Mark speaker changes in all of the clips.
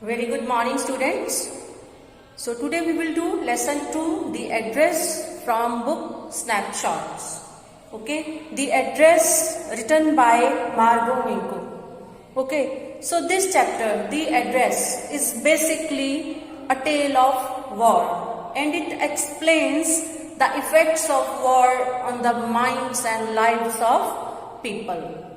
Speaker 1: Very good morning, students. So today we will do lesson 2, the address from book Snapshots. Okay, the address written by Margot Minko. Okay, so this chapter, the address, is basically a tale of war, and it explains the effects of war on the minds and lives of people.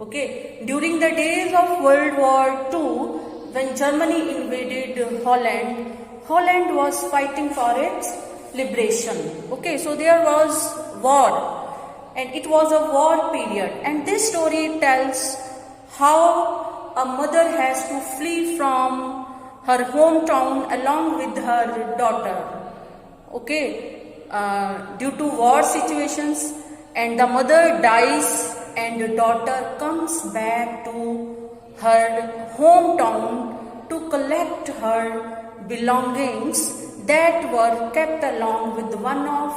Speaker 1: Okay, during the days of World War II, when Germany invaded Holland, Holland was fighting for its liberation. Okay, so there was war, and it was a war period. And this story tells how a mother has to flee from her hometown along with her daughter. Okay, due to war situations, and the mother dies, and the daughter comes back to her hometown to collect her belongings that were kept along with one of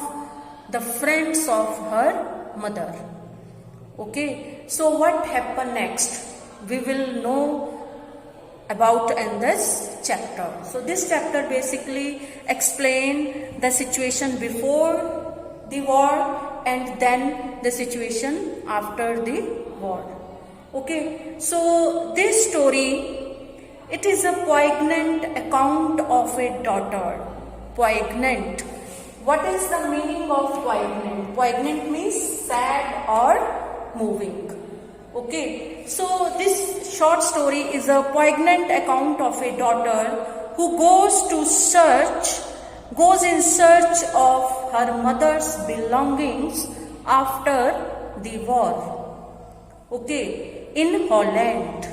Speaker 1: the friends of her mother. Okay, so what happened next? We will know about in this chapter. So this chapter basically explain the situation before the war and then the situation after the war. Okay, so this story, it is a poignant account of a daughter. Poignant. What is the meaning of poignant? Poignant means sad or moving. Okay, so this short story is a poignant account of a daughter who goes in search of her mother's belongings after the war. Okay, in Holland.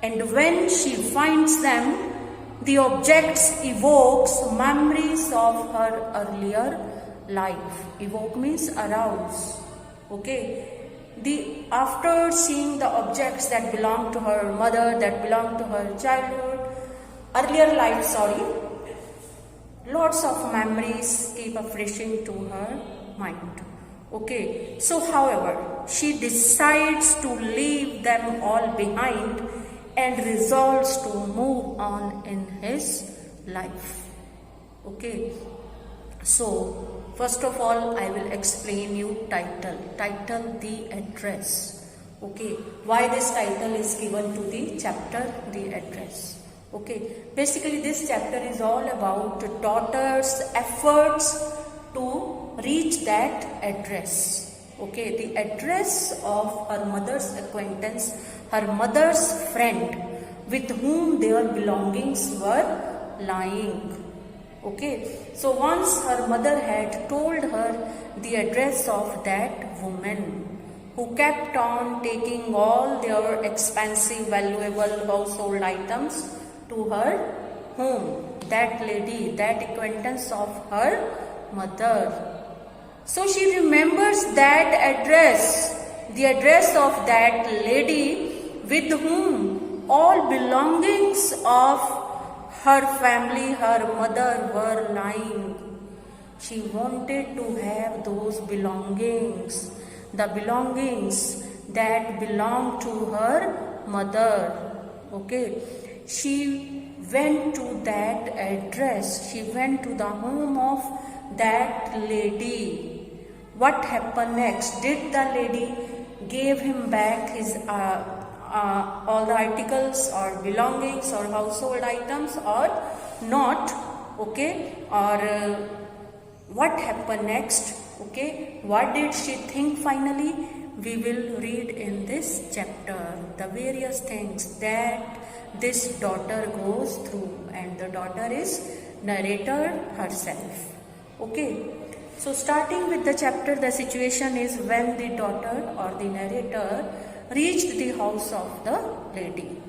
Speaker 1: And when she finds them, the objects evokes memories of her earlier life. Evoke means arouse. Okay. After seeing the objects that belong to her mother, that belong to her childhood, earlier life, lots of memories keep refreshing to her mind. Okay, so however, she decides to leave them all behind and resolves to move on in his life. Okay, so first of all, I will explain you title, the address. Okay, why this title is given to the chapter, the address. Okay, basically this chapter is all about the daughter's efforts to reach that address. Okay, the address of her mother's acquaintance, her mother's friend with whom their belongings were lying. Okay, so once her mother had told her the address of that woman who kept on taking all their expensive, valuable household items to her home, that lady, that acquaintance of her mother. So she remembers that address, the address of that lady with whom all belongings of her family, her mother were lying. She wanted to have those belongings, the belongings that belonged to her mother. Okay, she went to that address, she went to the home of that lady. What happened next? Did the lady give him back his all the articles or belongings or household items or not? Okay, or what happened next? Okay, what did she think finally? We will read in this chapter the various things that this daughter goes through, and the daughter is narrator herself. Okay, so starting with the chapter, the situation is when the daughter or the narrator reached the house of the lady.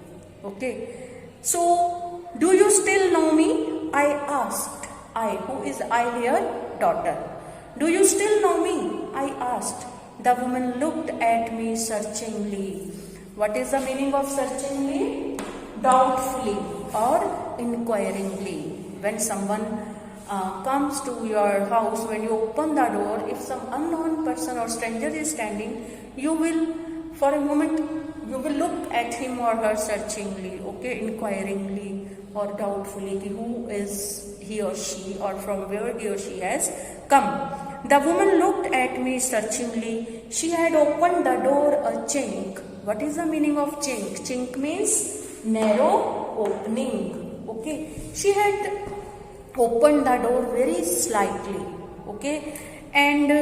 Speaker 1: Okay, so do you still know me? I asked. I, who is I here? Daughter. Do you still know me? I asked. The woman looked at me searchingly. What is the meaning of searchingly? Doubtfully or inquiringly. When someone comes to your house, when you open the door, if some unknown person or stranger is standing, you will For a moment, you will look at him or her searchingly, okay, inquiringly or doubtfully, who is he or she, or from where he or she has come. The woman looked at me searchingly. She had opened the door a chink. What is the meaning of chink? Chink means narrow opening. Okay. She had opened the door very slightly. Okay. And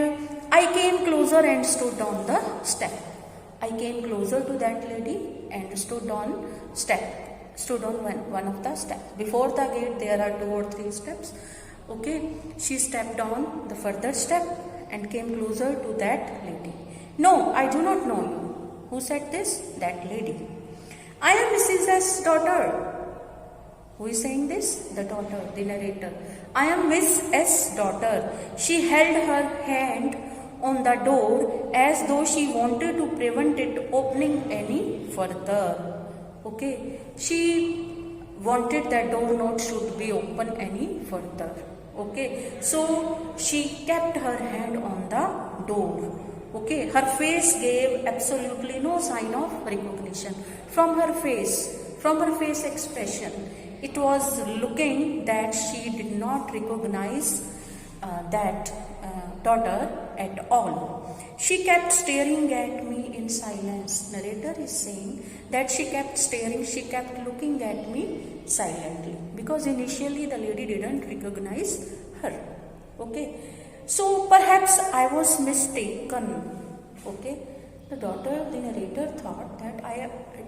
Speaker 1: I came closer and stood on the step. I came closer to that lady and stood on one of the steps. Before the gate there are 2 or 3 steps. Okay, she stepped on the further step and came closer to that lady. No, I do not know you. Who said this? That lady. I am Mrs. S. daughter. Who is saying this? The daughter, the narrator. I am Miss S. daughter. She held her hand on the door as though she wanted to prevent it opening any further. Okay, she wanted that door not should be open any further. Okay, so she kept her hand on the door. Okay, her face gave absolutely no sign of recognition. From her face expression, it was looking that she did not recognize that daughter at all. She kept staring at me in silence. Narrator is saying that she kept looking at me silently, because initially the lady didn't recognize her. Okay, so perhaps I was mistaken. Okay, the narrator thought that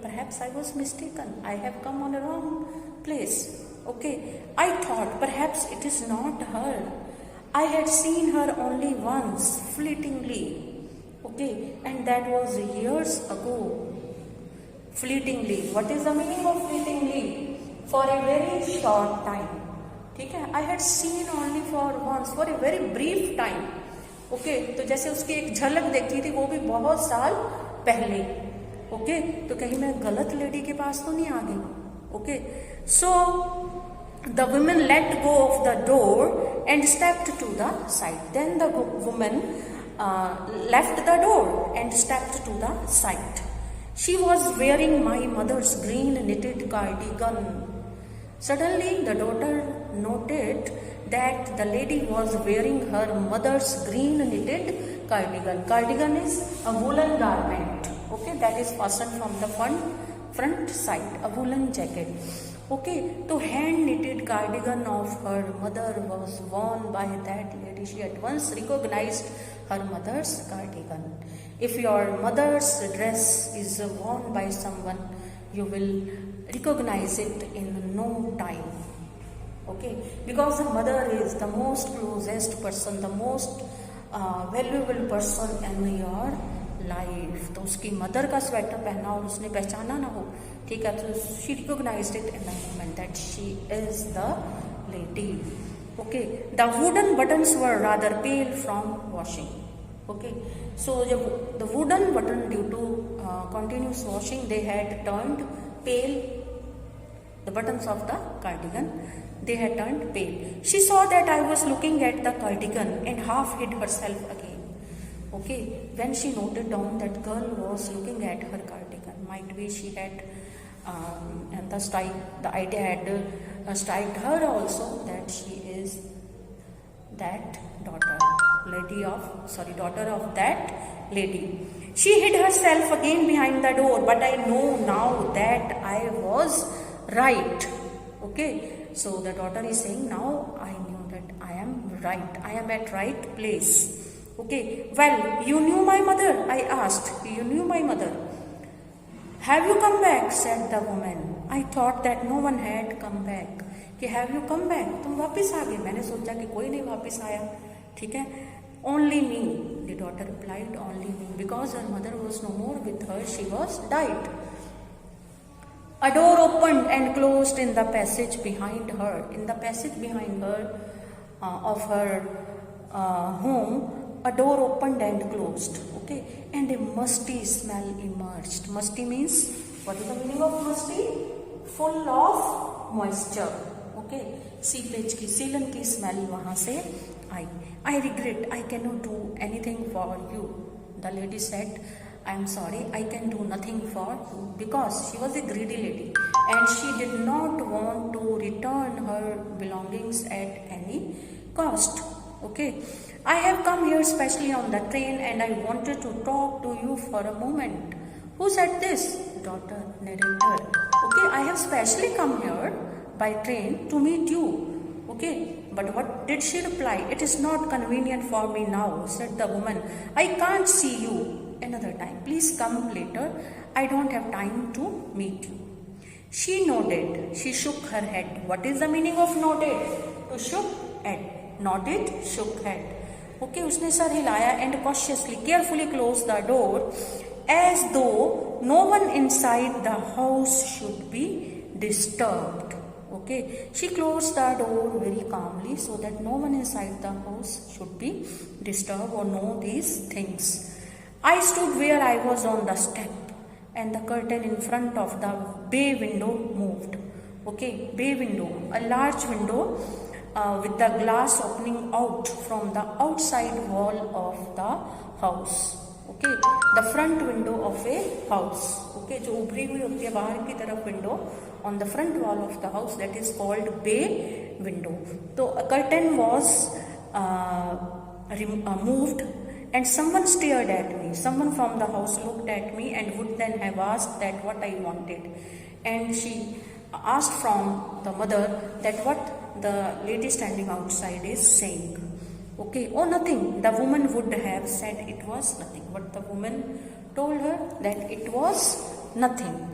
Speaker 1: perhaps I was mistaken. I have come on a wrong place. Okay, I thought perhaps it is not her. I had seen her only once, fleetingly. Okay, and that was years ago. Fleetingly. What is the meaning of fleetingly? For a very short time. ठीक है? I had seen only for once, for a very brief time. Okay, तो जैसे उसकी एक झलक देखी थी, वो भी बहुत साल पहले. Okay, तो कहीं मैं गलत लेडी के पास तो नहीं आ गई. Okay, so the woman let go of the door and stepped to the side. Then the woman left the door and stepped to the side. She was wearing my mother's green knitted cardigan. Suddenly, the daughter noted that the lady was wearing her mother's green knitted cardigan. Cardigan is a woolen garment. Okay, that is fastened from the front side, a woolen jacket. Okay, the hand knitted cardigan of her mother was worn by that lady. She at once recognized her mother's cardigan. If your mother's dress is worn by someone, you will recognize it in no time. Okay, because the mother is the most closest person, the most valuable person in your life. तो उसकी mother का sweater पहना और उसने पहचाना ना हो, ठीक है, तो she recognised it in the moment that she is the lady. Okay, the wooden buttons were rather pale from washing. Okay, so जब the wooden button due to continuous washing they had turned pale. The buttons of the cardigan, they had turned pale. She saw that I was looking at the cardigan and half hid herself again. Okay, when she noted down that girl was looking at her cardigan, might be she had, and the idea had striked her also that she is that daughter of that lady. She hid herself again behind the door, but I know now that I was right. Okay, so the daughter is saying, now I knew that I am right. I am at right place. Okay, well, you knew my mother? I asked. You knew my mother? Have you come back? Said the woman. I thought that no one had come back. कि have you come back? तुम वापिस आ गए. मैंने सोचा कि कोई नहीं वापिस आया. ठीक है? Only me, the daughter replied. Only me, because her mother was no more with her. She was died. A door opened and closed in the passage behind her. In the passage behind her, of her home, a door opened and closed. Okay, and a musty smell emerged. Musty means, what is the meaning of musty? Full of moisture. Okay, seepage की, सीलन की smell वहाँ से आई. I regret I cannot do anything for you. The lady said, I am sorry, I can do nothing for you, because she was a greedy lady and she did not want to return her belongings at any cost. Okay, I have come here specially on the train and I wanted to talk to you for a moment. Who said this? Daughter narrator. Okay, I have specially come here by train to meet you. Okay, but what did she reply? It is not convenient for me now, said the woman. I can't see you another time. Please come later. I don't have time to meet you. She nodded. She shook her head. What is the meaning of nodded? To shook head. Nodded, shook head. Okay, उसने sir हिलाया and cautiously, carefully closed the door as though no one inside the house should be disturbed. Okay, she closed the door very calmly so that no one inside the house should be disturbed or know these things. I stood where I was on the step and the curtain in front of the bay window moved. Okay, bay window, a large window with the glass opening out from the outside wall of the house. Okay, the front window of a house. Okay, जो उभरी हुई होती है बाहर की तरफ window on the front wall of the house, that is called bay window. So a curtain was moved and someone stared at me. Someone from the house looked at me and would then have asked that what I wanted. And she asked from the mother that what the lady standing outside is saying. Okay, oh nothing. The woman would have said it was nothing. But the woman told her that it was nothing.